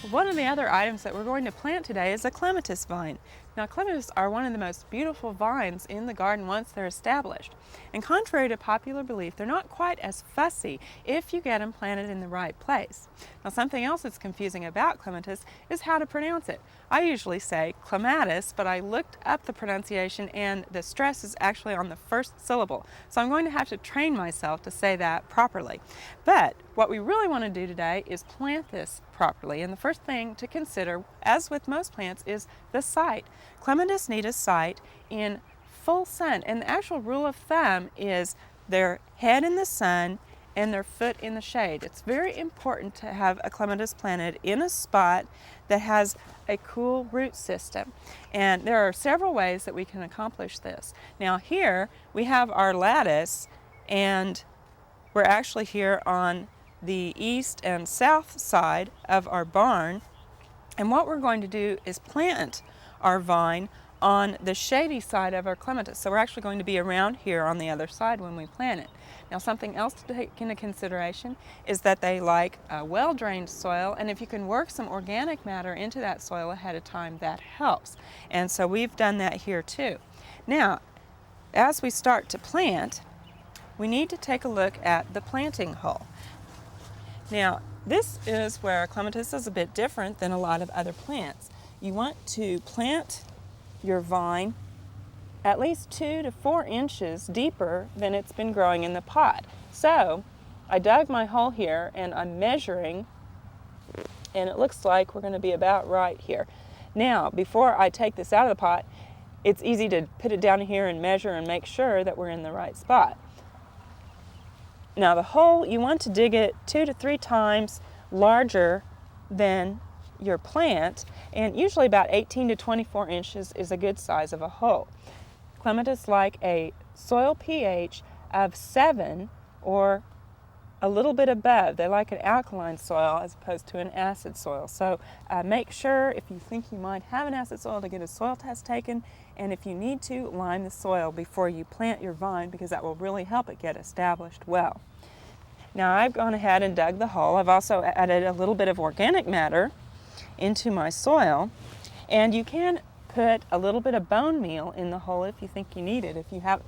One of the other items that we're going to plant today is a clematis vine. Now, clematis are one of the most beautiful vines in the garden once they're established. And contrary to popular belief, they're not quite as fussy if you get them planted in the right place. Now, something else that's confusing about clematis is how to pronounce it. I usually say clematis, but I looked up the pronunciation and the stress is actually on the first syllable. So I'm going to have to train myself to say that properly. But what we really want to do today is plant this properly. And the first thing to consider, as with most plants, is the site. Clematis need a site in full sun, and the actual rule of thumb is their head in the sun and their foot in the shade. It's very important to have a clematis planted in a spot that has a cool root system. And there are several ways that we can accomplish this. Now here we have our lattice, and we're actually here on the east and south side of our barn. And what we're going to do is plant our vine on the shady side of our clematis. So we're actually going to be around here on the other side when we plant it. Now, something else to take into consideration is that they like a well-drained soil, and if you can work some organic matter into that soil ahead of time, that helps. And so we've done that here too. Now, as we start to plant, we need to take a look at the planting hole. Now, this is where clematis is a bit different than a lot of other plants. You want to plant your vine at least 2 to 4 inches deeper than it's been growing in the pot. So I dug my hole here and I'm measuring, and it looks like we're going to be about right here. Now, before I take this out of the pot, it's easy to put it down here and measure and make sure that we're in the right spot. Now the hole, you want to dig it 2 to 3 times larger than your plant, and usually about 18 to 24 inches is a good size of a hole. Clematis like a soil pH of 7 or a little bit above. They like an alkaline soil as opposed to an acid soil. So make sure, if you think you might have an acid soil, to get a soil test taken, and if you need to, lime the soil before you plant your vine, because that will really help it get established well. Now I've gone ahead and dug the hole. I've also added a little bit of organic matter into my soil, and you can put a little bit of bone meal in the hole if you think you need it, if you have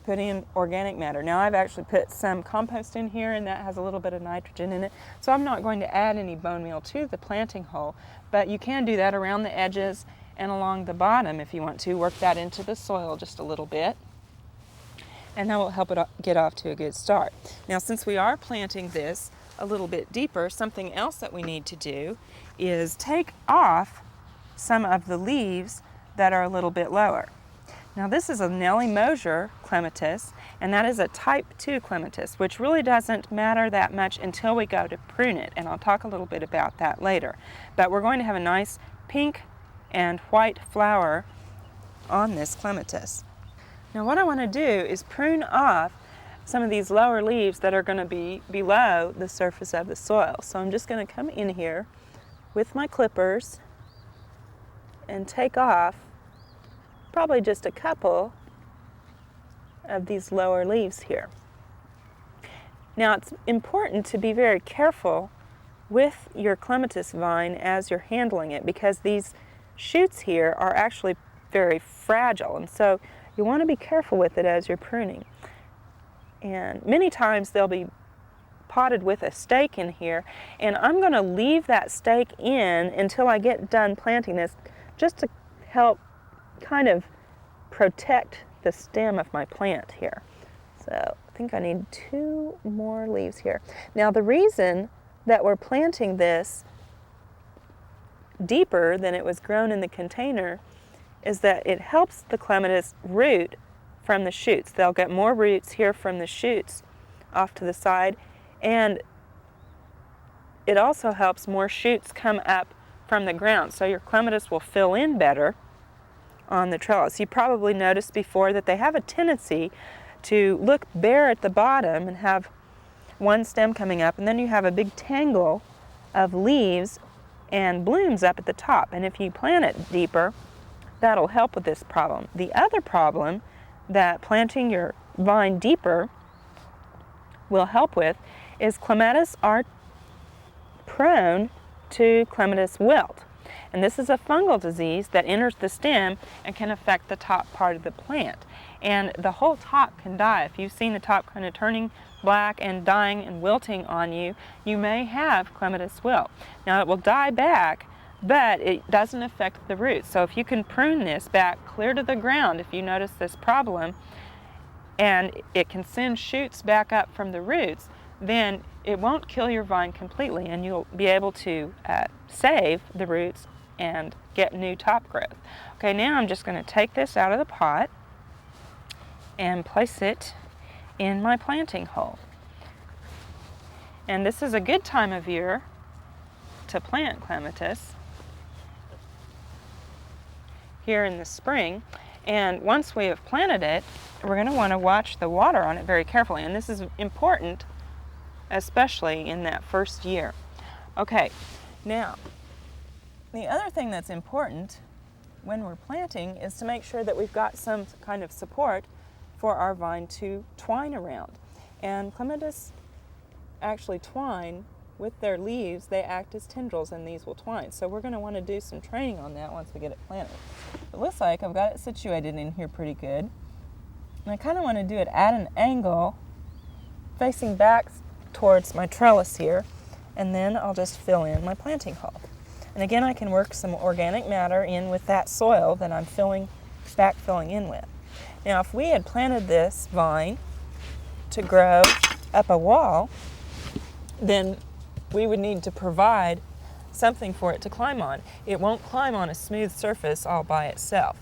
put in organic matter. Now I've actually put some compost in here, and that has a little bit of nitrogen in it, so I'm not going to add any bone meal to the planting hole, but you can do that around the edges and along the bottom if you want to. Work that into the soil just a little bit, and that will help it get off to a good start. Now, since we are planting this a little bit deeper, something else that we need to do is take off some of the leaves that are a little bit lower. Now this is a Nellie Mosier clematis, and that is a type 2 clematis, which really doesn't matter that much until we go to prune it, and I'll talk a little bit about that later. But we're going to have a nice pink and white flower on this clematis. Now what I want to do is prune off some of these lower leaves that are going to be below the surface of the soil. So I'm just going to come in here with my clippers and take off probably just a couple of these lower leaves here. Now it's important to be very careful with your clematis vine as you're handling it, because these shoots here are actually very fragile, and so you want to be careful with it as you're pruning. And many times they'll be potted with a stake in here, and I'm going to leave that stake in until I get done planting this, just to help kind of protect the stem of my plant here. So I think I need 2 more leaves here. Now the reason that we're planting this deeper than it was grown in the container is that it helps the clematis root from the shoots. They'll get more roots here from the shoots off to the side, and it also helps more shoots come up from the ground, so your clematis will fill in better on the trellis. You probably noticed before that they have a tendency to look bare at the bottom and have one stem coming up, and then you have a big tangle of leaves and blooms up at the top. And if you plant it deeper, that'll help with this problem. The other problem that planting your vine deeper will help with is clematis are prone to clematis wilt. And this is a fungal disease that enters the stem and can affect the top part of the plant. And the whole top can die. If you've seen the top kind of turning black and dying and wilting on you, you may have clematis wilt. Now it will die back, but it doesn't affect the roots. So if you can prune this back clear to the ground, if you notice this problem, and it can send shoots back up from the roots, then it won't kill your vine completely, and you'll be able to save the roots and get new top growth. Okay, now I'm just going to take this out of the pot and place it in my planting hole. And this is a good time of year to plant clematis here in the spring. And once we have planted it, we're going to want to watch the water on it very carefully. And this is important, especially in that first year. Okay, now, the other thing that's important when we're planting is to make sure that we've got some kind of support for our vine to twine around. And clematis actually twine with their leaves. They act as tendrils, and these will twine. So we're going to want to do some training on that once we get it planted. It looks like I've got it situated in here pretty good. And I kind of want to do it at an angle facing back towards my trellis here, and then I'll just fill in my planting hole. And again, I can work some organic matter in with that soil that I'm backfilling in with. Now, if we had planted this vine to grow up a wall, then we would need to provide something for it to climb on. It won't climb on a smooth surface all by itself.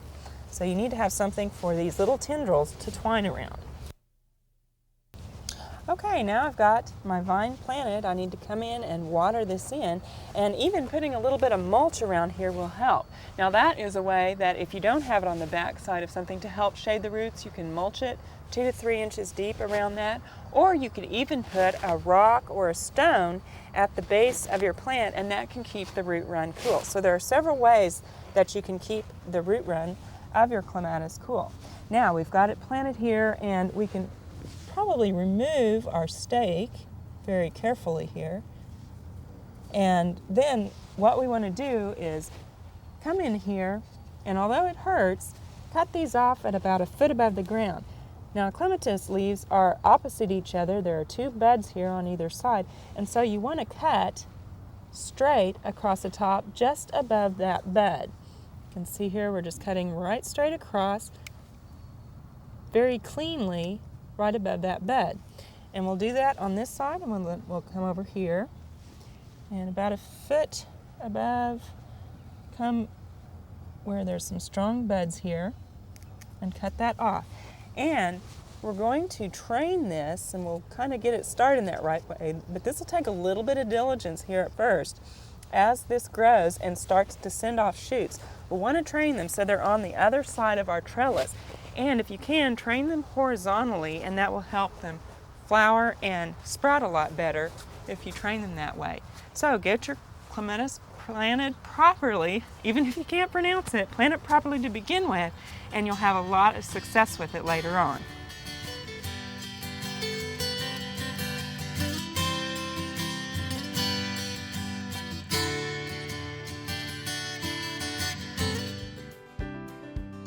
So you need to have something for these little tendrils to twine around. Okay, now I've got my vine planted. I need to come in and water this in, and even putting a little bit of mulch around here will help. Now that is a way that if you don't have it on the back side of something to help shade the roots, you can mulch it 2 to 3 inches deep around that, or you could even put a rock or a stone at the base of your plant, and that can keep the root run cool. So there are several ways that you can keep the root run of your clematis cool. Now we've got it planted here, and we can probably remove our stake very carefully here. And then what we want to do is come in here, and although it hurts, cut these off at about 1 foot above the ground. Now clematis leaves are opposite each other. There are 2 buds here on either side, and so you want to cut straight across the top just above that bud. You can see here we're just cutting right straight across very cleanly right above that bud. And we'll do that on this side, and we'll come over here and about 1 foot above, come where there's some strong buds here and cut that off. And we're going to train this, and we'll kind of get it started in that right way, but this will take a little bit of diligence here at first. As this grows and starts to send off shoots, we'll want to train them so they're on the other side of our trellis. And if you can, train them horizontally, and that will help them flower and sprout a lot better if you train them that way. So get your clematis planted properly, even if you can't pronounce it, plant it properly to begin with, and you'll have a lot of success with it later on.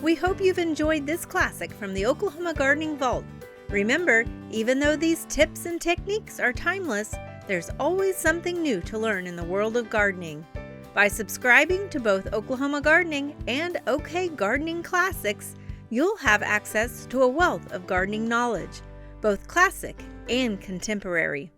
We hope you've enjoyed this classic from the Oklahoma Gardening Vault. Remember, even though these tips and techniques are timeless, there's always something new to learn in the world of gardening. By subscribing to both Oklahoma Gardening and OK Gardening Classics, you'll have access to a wealth of gardening knowledge, both classic and contemporary.